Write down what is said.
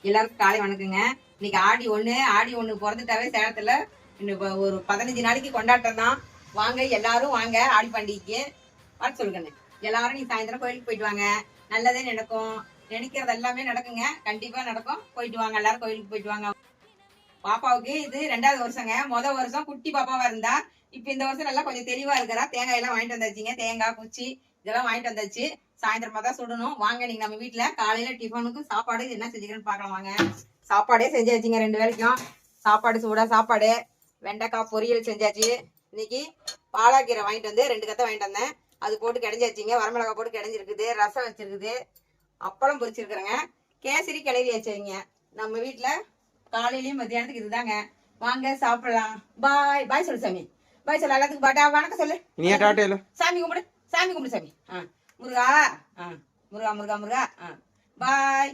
எல்லாருக்கும் காலை வணக்கங்க. இன்னைக்கு ஆடி ஒண்ணு பிறந்துட்டாவே சேலத்துல ஒரு 15 நாளைக்கு கொண்டாட்டம் தான். வாங்க எல்லாரும் வாங்க ஆடி பண்டிகைக்கு வர சொல்லுங்க. எல்லாரும் நீ சாயந்தரம் கோயிலுக்கு போயிட்டு வாங்க. நல்லதே நடக்கும். நினைக்கிறது எல்லாமே நடக்குங்க. கண்டிப்பா நடக்கும். போயிட்டு வாங்க, எல்லாரும் கோயிலுக்கு போயிட்டு வாங்க. பாப்பாவுக்கு இது 2வது வருஷங்க. முதல் வருஷம் குட்டி பாப்பாவா இருந்தா, இப்ப இந்த வருஷம் நல்லா கொஞ்சம் தெளிவா இருக்கிறா. தேங்காய் எல்லாம் வாங்கிட்டு வந்தாச்சுங்க. தேங்காய் குச்சி இதெல்லாம் வாங்கிட்டு வந்தாச்சு. சாயந்தரமா தான் சுடணும். வாங்க நீங்க நம்ம வீட்டுல காலையில டிஃபனுக்கு சாப்பாடு என்ன செஞ்சுக்கிறேன்னு பாக்கலாம் வாங்க. சாப்பாடே செஞ்சாச்சுங்க. 2 வேளைக்கும் சாப்பாடு, சூடா சாப்பாடு, வெண்டைக்காய் பொரியல் செஞ்சாச்சு. இன்னைக்கு பாலாக்கீரை வாங்கிட்டு வந்து 2 கத்தை வாங்கிட்டு வந்தேன். அது போட்டு கிடைஞ்சாச்சுங்க. வரமிளகாய் போட்டு கிடைஞ்சிருக்குது. ரசம் வச்சிருக்குது. அப்பளம் பொரிச்சிருக்கிறேங்க. கேசரி கிளறி வச்சுங்க. நம்ம வீட்டுல காலையிலயும் மத்தியானத்துக்கு இதுதாங்க. வாங்க சாப்பிடலாம். பாய் பாய் சொல்லு சாமி. பாய் சொல்லு எல்லாத்துக்கும். பாட்டா வணக்கம் சொல்லு. சாமி கும்பிடு. சாமி கும்பிடு சாமி. முருகா. முருகா முருகா முருகா. பாய்.